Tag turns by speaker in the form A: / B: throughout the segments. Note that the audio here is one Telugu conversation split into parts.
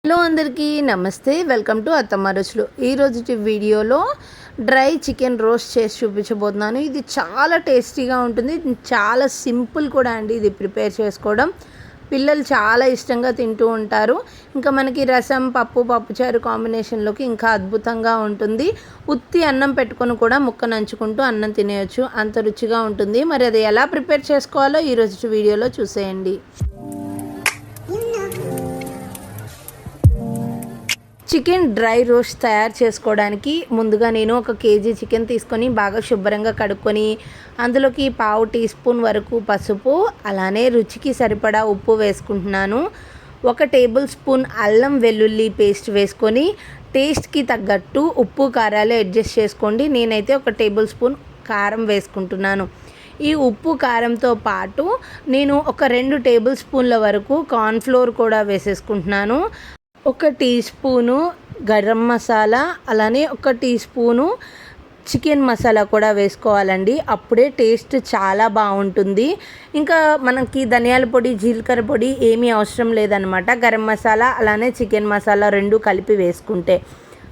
A: హలో అందరికీ నమస్తే, వెల్కమ్ టు అత్తమ్మ రుచులు. ఈరోజు వీడియోలో డ్రై చికెన్ రోస్ట్ చేసి చూపించబోతున్నాను. ఇది చాలా టేస్టీగా ఉంటుంది, చాలా సింపుల్ కూడా అండి ఇది ప్రిపేర్ చేసుకోవడం. పిల్లలు చాలా ఇష్టంగా తింటూ ఉంటారు. ఇంకా మనకి రసం, పప్పుచారు కాంబినేషన్లోకి ఇంకా అద్భుతంగా ఉంటుంది. ఉత్తి అన్నం పెట్టుకొని కూడా ముక్క నంచుకుంటూ అన్నం తినేయచ్చు, అంత రుచిగా ఉంటుంది. మరి అది ఎలా ప్రిపేర్ చేసుకోవాలో ఈరోజు వీడియోలో చూసేయండి. చికెన్ డ్రై రోస్ట్ తయారు చేసుకోవడానికి ముందుగా నేను 1 కేజీ చికెన్ తీసుకొని బాగా శుభ్రంగా కడుక్కొని అందులోకి 1/2 టీ స్పూన్ వరకు పసుపు, అలానే రుచికి సరిపడా ఉప్పు వేసుకుంటున్నాను. 1 టేబుల్ స్పూన్ అల్లం వెల్లుల్లి పేస్ట్ వేసుకొని టేస్ట్కి తగ్గట్టు ఉప్పు కారాలు అడ్జస్ట్ చేసుకోండి. నేనైతే 1 టేబుల్ స్పూన్ కారం వేసుకుంటున్నాను. ఈ ఉప్పు కారంతో పాటు నేను ఒక 2 టేబుల్ స్పూన్ల వరకు కార్న్ఫ్లోర్ కూడా వేసేసుకుంటున్నాను. 1 టీ స్పూను గరం మసాలా, అలానే 1 టీ స్పూను చికెన్ మసాలా కూడా వేసుకోవాలండి. అప్పుడే టేస్ట్ చాలా బాగుంటుంది. ఇంకా మనకి ధనియాల పొడి, జీలకర్ర పొడి ఏమీ అవసరం లేదనమాట. గరం మసాలా అలానే చికెన్ మసాలా 2 కలిపి వేసుకుంటే,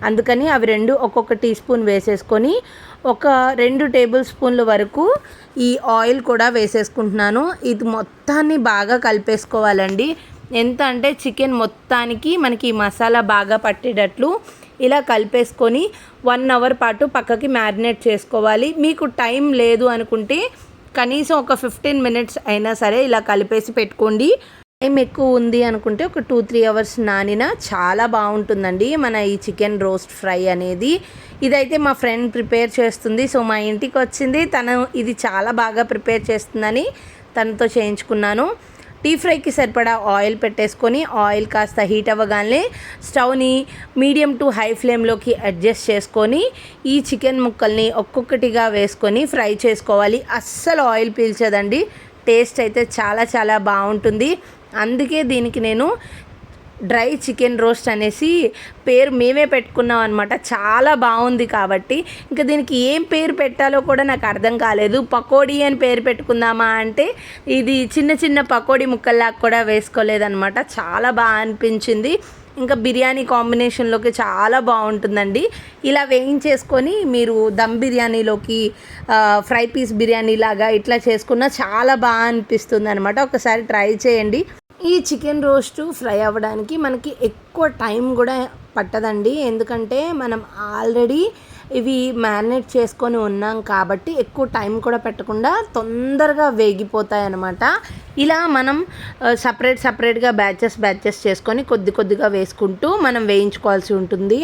A: అందుకని అవి 2 ఒక్కొక్క టీ స్పూన్ వేసేసుకొని ఒక 2 టేబుల్ స్పూన్ల వరకు ఈ ఆయిల్ కూడా వేసేసుకుంటున్నాను. ఇది మొత్తాన్ని బాగా కలిపేసుకోవాలండి. ఎంత అంటే చికెన్ మొత్తానికి మనకి మసాలా బాగా పట్టేటట్లు ఇలా కలిపేసుకొని 1 అవర్ పాటు పక్కకి మ్యారినేట్ చేసుకోవాలి. మీకు టైం లేదు అనుకుంటే కనీసం ఒక 15 మినిట్స్ అయినా సరే ఇలా కలిపేసి పెట్టుకోండి. టైం ఎక్కువ ఉంది అనుకుంటే ఒక 2-3 అవర్స్ నానినా చాలా బాగుంటుందండి మన ఈ చికెన్ రోస్ట్ ఫ్రై అనేది. ఇదైతే మా ఫ్రెండ్ ప్రిపేర్ చేస్తుంది. సో మా ఇంటికి వచ్చింది, తను ఇది చాలా బాగా ప్రిపేర్ చేస్తుందని తనతో చేయించుకున్నాను. డీప్ ఫ్రైకి సరిపడా ఆయిల్ పెట్టేసుకొని ఆయిల్ కాస్త హీట్ అవ్వగానే స్టవ్ని మీడియం టు హై ఫ్లేమ్లోకి అడ్జస్ట్ చేసుకొని ఈ చికెన్ ముక్కల్ని ఒక్కొక్కటిగా వేసుకొని ఫ్రై చేసుకోవాలి. అస్సలు ఆయిల్ పీల్చదండి, టేస్ట్ అయితే చాలా చాలా బాగుంటుంది. అందుకే దీనికి నేను డ్రై చికెన్ రోస్ట్ అనేసి పేరు మేమే పెట్టుకున్నాం అనమాట. చాలా బాగుంది కాబట్టి ఇంకా దీనికి ఏం పేరు పెట్టాలో కూడా నాకు అర్థం కాలేదు. పకోడీ అని పేరు పెట్టుకుందామా అంటే ఇది చిన్న చిన్న పకోడీ ముక్కల్లాగా కూడా వేసుకోలేదనమాట. చాలా బాగా అనిపించింది. ఇంకా బిర్యానీ కాంబినేషన్లోకి చాలా బాగుంటుందండి. ఇలా వేయించేసుకొని మీరు దమ్ బిర్యానీలోకి, ఫ్రై పీస్ బిర్యానీ లాగా ఇట్లా చేసుకున్న చాలా బాగా అనిపిస్తుంది అనమాట. ఒకసారి ట్రై చేయండి. ఈ చికెన్ రోస్టు ఫ్రై అవ్వడానికి మనకి ఎక్కువ టైం కూడా పట్టదండి, ఎందుకంటే మనం ఆల్రెడీ ఇవి మ్యారినేట్ చేసుకొని ఉన్నాం కాబట్టి ఎక్కువ టైం కూడా పెట్టకుండా తొందరగా వేగిపోతాయి అన్నమాట. ఇలా మనం సపరేట్గా బ్యాచెస్ చేసుకొని కొద్దిగా వేసుకుంటూ మనం వేయించుకోవాల్సి ఉంటుంది.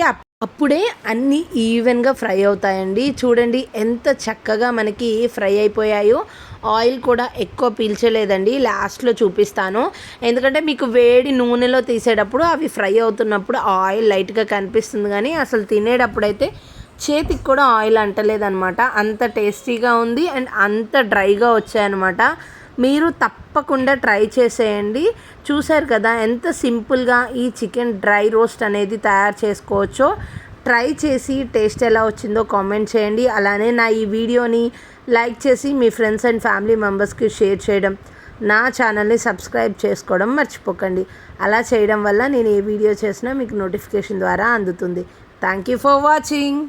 A: అప్పుడే అన్నీ ఈవెన్గా ఫ్రై అవుతాయండి. చూడండి ఎంత చక్కగా మనకి ఫ్రై అయిపోయాయో. ఆయిల్ కూడా ఎక్కువ పీల్చలేదండి. లాస్ట్లో చూపిస్తాను, ఎందుకంటే మీకు వేడి నూనెలో తీసేటప్పుడు అవి ఫ్రై అవుతున్నప్పుడు ఆయిల్ లైట్గా కనిపిస్తుంది, కానీ అసలు తినేటప్పుడైతే చేతికి కూడా ఆయిల్ అంటలేదన్నమాట. అంత టేస్టీగా ఉంది అండ్ అంత డ్రైగా వచ్చాయన్నమాట. మీరు తప్పకుండా ట్రై చేసేయండి. చూశారు కదా ఎంత సింపుల్గా ఈ చికెన్ డ్రై రోస్ట్ అనేది తయారు చేసుకోవచ్చో. ట్రై చేసి టేస్ట్ ఎలా వచ్చిందో కామెంట్ చేయండి. అలానే నా ఈ వీడియోని లైక్ చేసి మీ ఫ్రెండ్స్ అండ్ ఫ్యామిలీ మెంబర్స్కి షేర్ చేయడం, నా ఛానల్ని సబ్స్క్రైబ్ చేసుకోవడం మర్చిపోకండి. అలా చేయడం వల్ల నేను ఏ వీడియో చేసినా మీకు నోటిఫికేషన్ ద్వారా అందుతుంది. Thank you for watching.